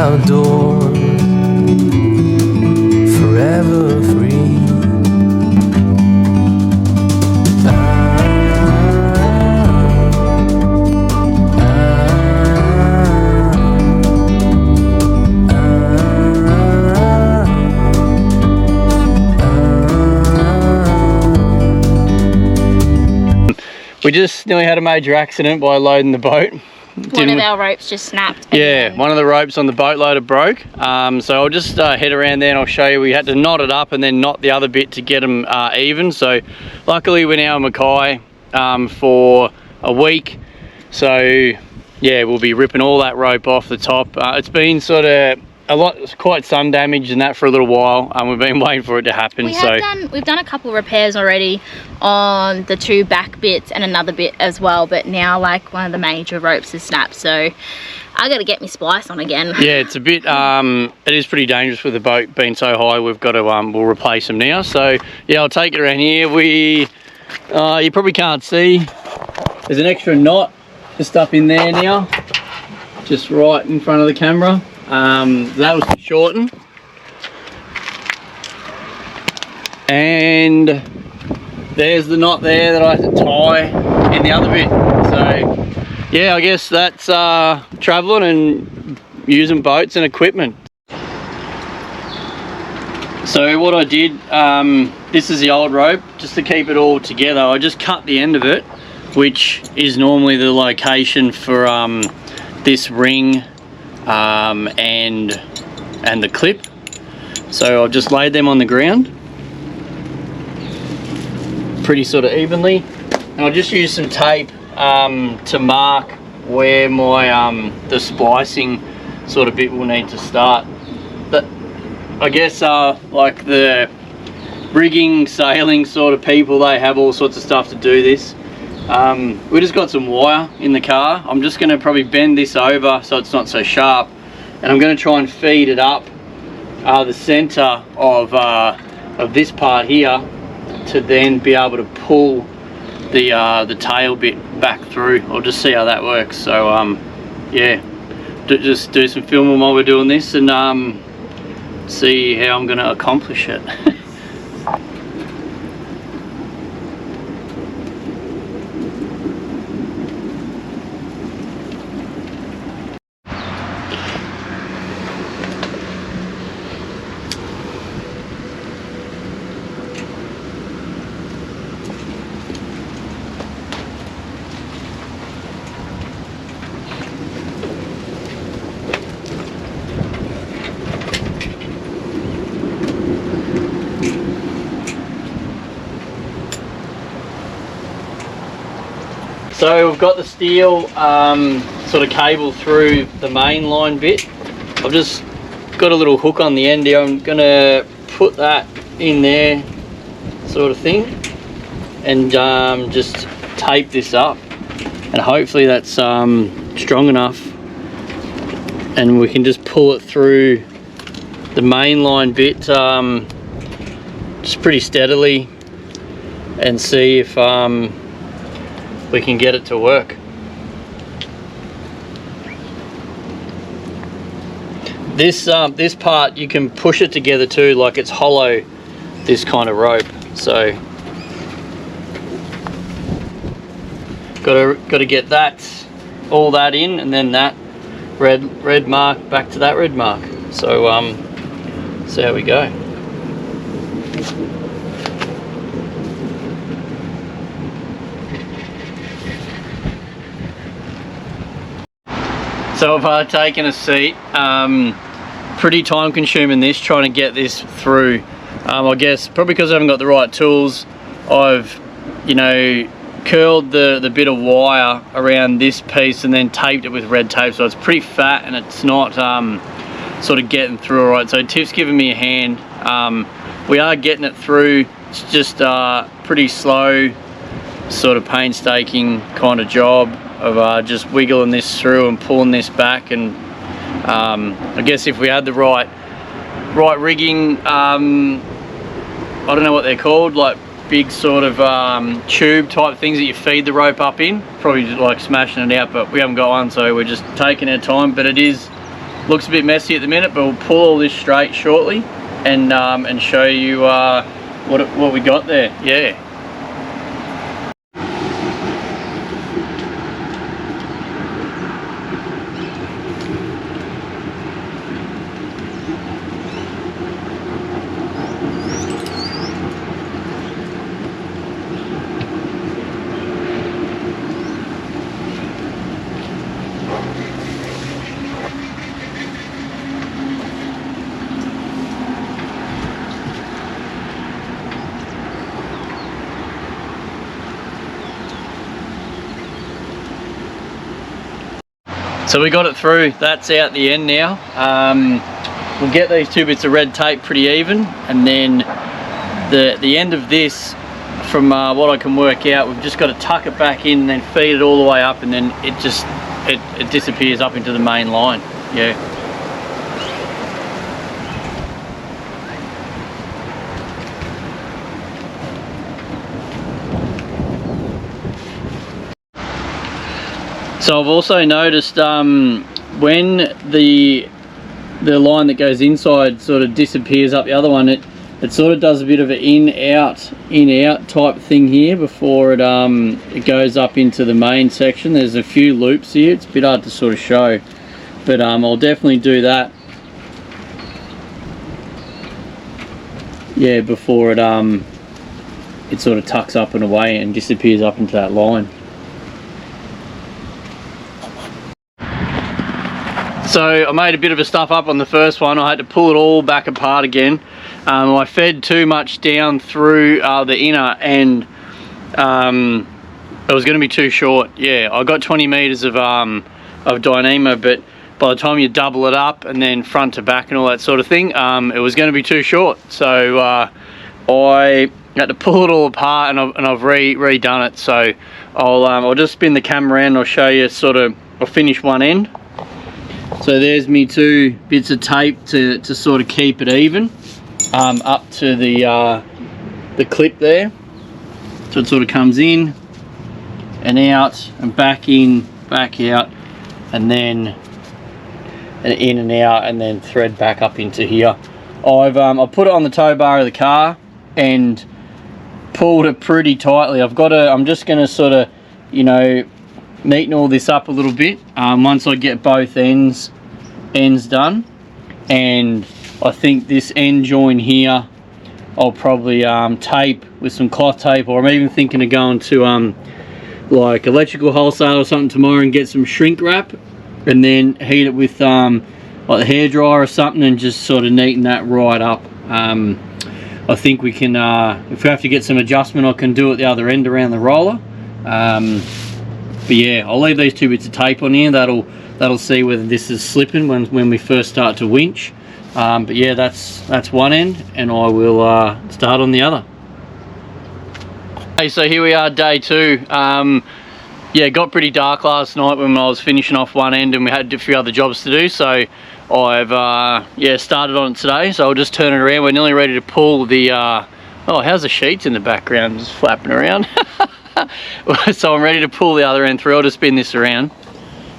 outdoors, forever free. We just nearly had a major accident by loading the boat. One of our ropes just snapped. Yeah, one of the ropes on the boat loader broke. So I'll just head around there and I'll show you. We had to knot it up and then knot the other bit to get them even. So luckily we're now in Mackay for a week. So yeah, we'll be ripping all that rope off the top. It's been sort of quite sun damage and that for a little while, and we've been waiting for it to happen. We've done a couple of repairs already on the two back bits and another bit as well, but now like one of the major ropes has snapped, so I gotta get me splice on again. Yeah, it's a bit it is pretty dangerous with the boat being so high. We've got to we'll replace them now. So yeah, I'll take it around here. You probably can't see, there's an extra knot just up in there now, just right in front of the camera. That was to shorten, and there's the knot there that I had to tie in the other bit. So yeah, I guess that's traveling and using boats and equipment. So what I did, this is the old rope, just to keep it all together. I just cut the end of it, which is normally the location for this ring and the clip. So I've just laid them on the ground pretty sort of evenly, and I'll just use some tape to mark where my the splicing sort of bit will need to start. But I guess like the rigging, sailing sort of people, they have all sorts of stuff to do this. We just got some wire in the car. I'm just going to probably bend this over so it's not so sharp, and I'm going to try and feed it up the center of this part here to then be able to pull the tail bit back through. I'll just see how that works. So yeah, just do some filming while we're doing this and see how I'm going to accomplish it. So we've got the steel sort of cable through the main line bit. I've just got a little hook on the end here. I'm going to put that in there sort of thing and just tape this up, and hopefully that's strong enough and we can just pull it through the main line bit just pretty steadily and see if we can get it to work. This part you can push it together too, like it's hollow, this kind of rope. So got to get all that in, and then that red mark back to that red mark. So see how we go. So I've taken a seat. Pretty time consuming this, trying to get this through. I guess probably because I haven't got the right tools, I've curled the bit of wire around this piece and then taped it with red tape, so it's pretty fat and it's not sort of getting through all right. So Tiff's giving me a hand. We are getting it through. It's just pretty slow, sort of painstaking kind of job of just wiggling this through and pulling this back. And I guess if we had the right rigging, I don't know what they're called, like big sort of tube type things that you feed the rope up in, probably just like smashing it out, but we haven't got one, so we're just taking our time. But it is looks a bit messy at the minute, but we'll pull all this straight shortly and show you what we got there. Yeah. So we got it through, that's out the end now. We'll get these 2 bits of red tape pretty even, and then the end of this, from what I can work out, we've just got to tuck it back in and then feed it all the way up, and then it disappears up into the main line. Yeah. So I've also noticed when the line that goes inside sort of disappears up the other one, it sort of does a bit of an in out type thing here before it goes up into the main section. There's a few loops here. It's a bit hard to sort of show, but I'll definitely do that. Yeah, before it sort of tucks up and away and disappears up into that line. So I made a bit of a stuff up on the first one. I had to pull it all back apart again. I fed too much down through the inner, and it was going to be too short. Yeah, I got 20 meters of dynamo, but by the time you double it up and then front to back and all that sort of thing, it was going to be too short. So I had to pull it all apart, and I've redone it. So I'll just spin the camera around and I'll show you I'll finish one end. So there's me 2 bits of tape to sort of keep it even up to the clip there. So it sort of comes in and out and back in, back out, and then in and out, and then thread back up into here. I've put it on the tow bar of the car and pulled it pretty tightly. I'm just going to sort of, neaten all this up a little bit once I get both ends done. And I think this end join here I'll probably tape with some cloth tape, or I'm even thinking of going to like electrical wholesale or something tomorrow and get some shrink wrap and then heat it with like a hairdryer or something and just sort of neaten that right up. I think we can, if we have to get some adjustment, I can do it the other end around the roller. But yeah, I'll leave these 2 bits of tape on here. That'll see whether this is slipping when we first start to winch. But yeah, that's one end, and I will start on the other. Okay, so here we are, day 2. Yeah, it got pretty dark last night when I was finishing off one end, and we had a few other jobs to do. So I've started on it today. So I'll just turn it around. We're nearly ready to pull the. Oh, how's the sheets in the background just flapping around? So I'm ready to pull the other end through. I'll just spin this around.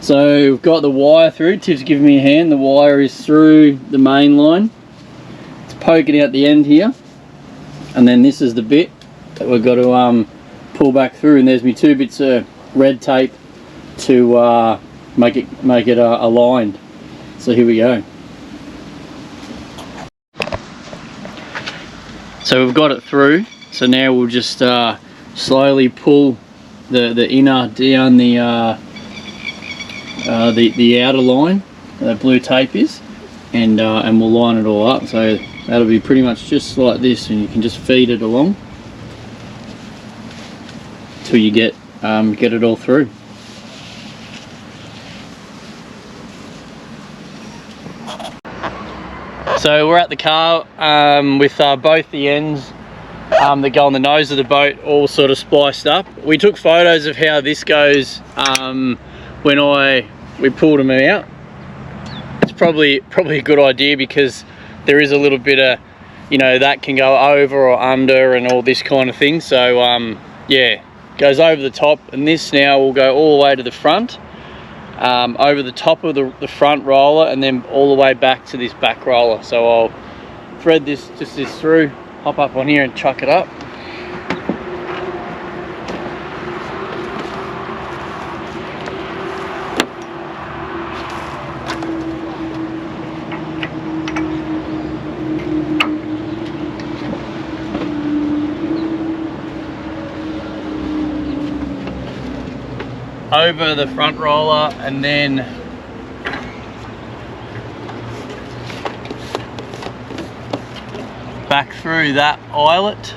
So we've got the wire through. Tiff's giving me a hand. The wire is through the main line. It's poking out the end here, and then this is the bit that we've got to pull back through. And there's me 2 bits of red tape to make it aligned. So here we go. So we've got it through. So now we'll just slowly pull the inner down the outer line, the blue tape is, and we'll line it all up. So that'll be pretty much just like this, and you can just feed it along till you get it all through. So we're at the car with both the ends that go on the nose of the boat all sort of spliced up. We took photos of how this goes when we pulled them out. It's probably a good idea, because there is a little bit of, that can go over or under and all this kind of thing. So yeah, goes over the top, and this now will go all the way to the front. over the top of the front roller and then all the way back to this back roller. So I'll thread this through, hop up on here and chuck it up. Over the front roller and then back through that eyelet,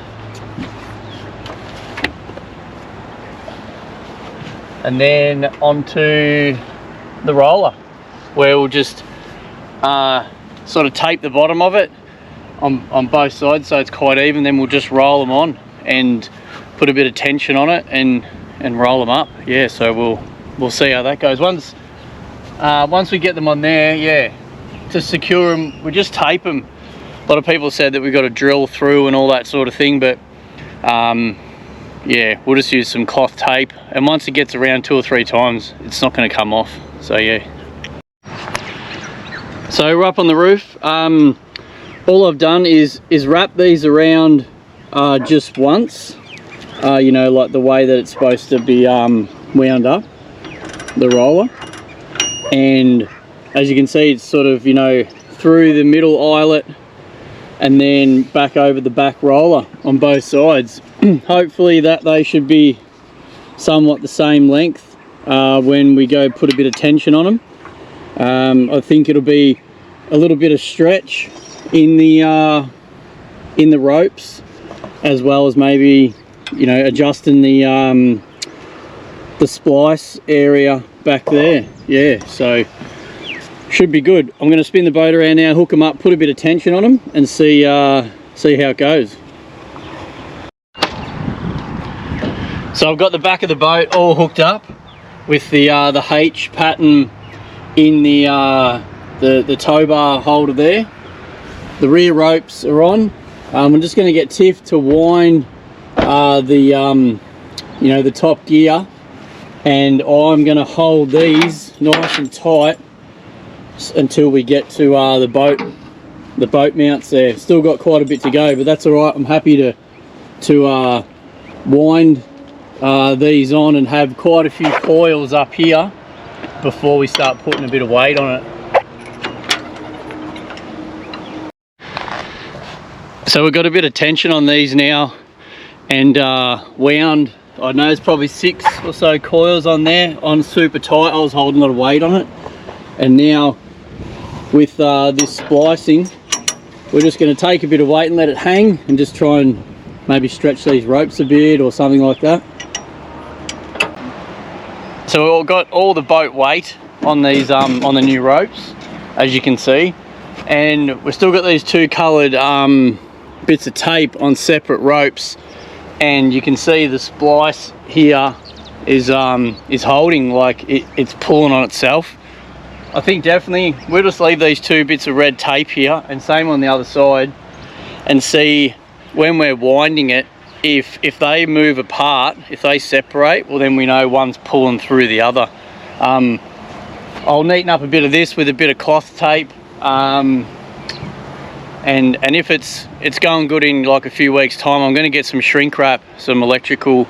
and then onto the roller, where we'll just sort of tape the bottom of it on both sides so it's quite even. Then we'll just roll them on and put a bit of tension on it and roll them up. Yeah, so we'll see how that goes. Once we get them on there, yeah, to secure them, we just tape them. A lot of people said that we've got to drill through and all that sort of thing, but yeah, we'll just use some cloth tape, and once it gets around 2 or 3 times, it's not going to come off. So yeah. So we're up on the roof. All I've done is wrap these around just once. You know, like the way that it's supposed to be wound up, the roller. And as you can see, it's sort of, you know, through the middle eyelet and then back over the back roller on both sides. Hopefully that they should be somewhat the same length when we go put a bit of tension on them. I think it'll be a little bit of stretch in the ropes, as well as maybe, you know, adjusting the splice area back there. Yeah, so should be good. I'm going to spin the boat around now, hook them up, put a bit of tension on them, and see how it goes. So I've got the back of the boat all hooked up with the H pattern in the tow bar holder there. The rear ropes are on. I'm just going to get Tiff to wind you know, the top gear, and I'm going to hold these nice and tight until we get to the boat mounts there. Still got quite a bit to go, but that's all right. I'm happy to wind these on and have quite a few coils up here before we start putting a bit of weight on it. So we've got a bit of tension on these now, and wound, I know it's probably 6 or so coils on there, on super tight. I was holding a lot of weight on it, and now with this splicing, we're just going to take a bit of weight and let it hang, and just try and maybe stretch these ropes a bit or something like that. So we've got all the boat weight on these on the new ropes, as you can see, and we've still got these 2 coloured bits of tape on separate ropes, and you can see the splice here is holding, like it's pulling on itself. I think definitely we'll just leave these 2 bits of red tape here, and same on the other side, and see when we're winding it, if they move apart, if they separate, well then we know one's pulling through the other. I'll neaten up a bit of this with a bit of cloth tape, and if it's going good in like a few weeks time, I'm going to get some shrink wrap, some electrical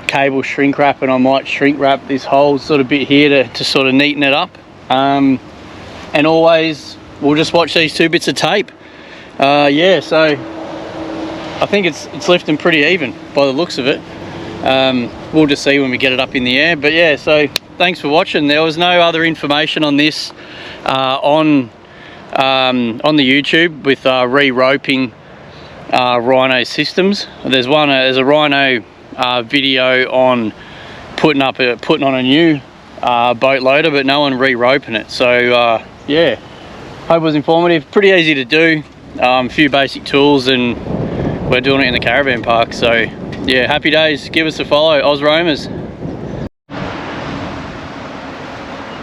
cable shrink wrap, and I might shrink wrap this whole sort of bit here to sort of neaten it up. And always we'll just watch these 2 bits of tape. Yeah, so I think it's lifting pretty even by the looks of it. We'll just see when we get it up in the air. But yeah, so thanks for watching. There was no other information on this on the YouTube with re-roping Rhino systems. There's a Rhino video on putting on a new boat loader, but no one re-roping it. So yeah, hope it was informative. Pretty easy to do, a few basic tools, and we're doing it in the caravan park. So yeah, happy days. Give us a follow, Oz Roamers.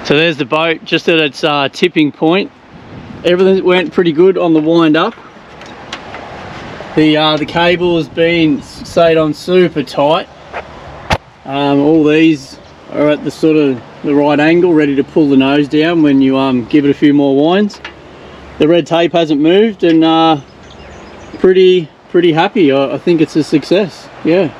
So there's the boat just at its tipping point. Everything went pretty good on the wind up. The cable has been stayed on super tight. All these are at the sort of the right angle, ready to pull the nose down when you give it a few more winds. The red tape hasn't moved, and pretty happy. I think it's a success. Yeah.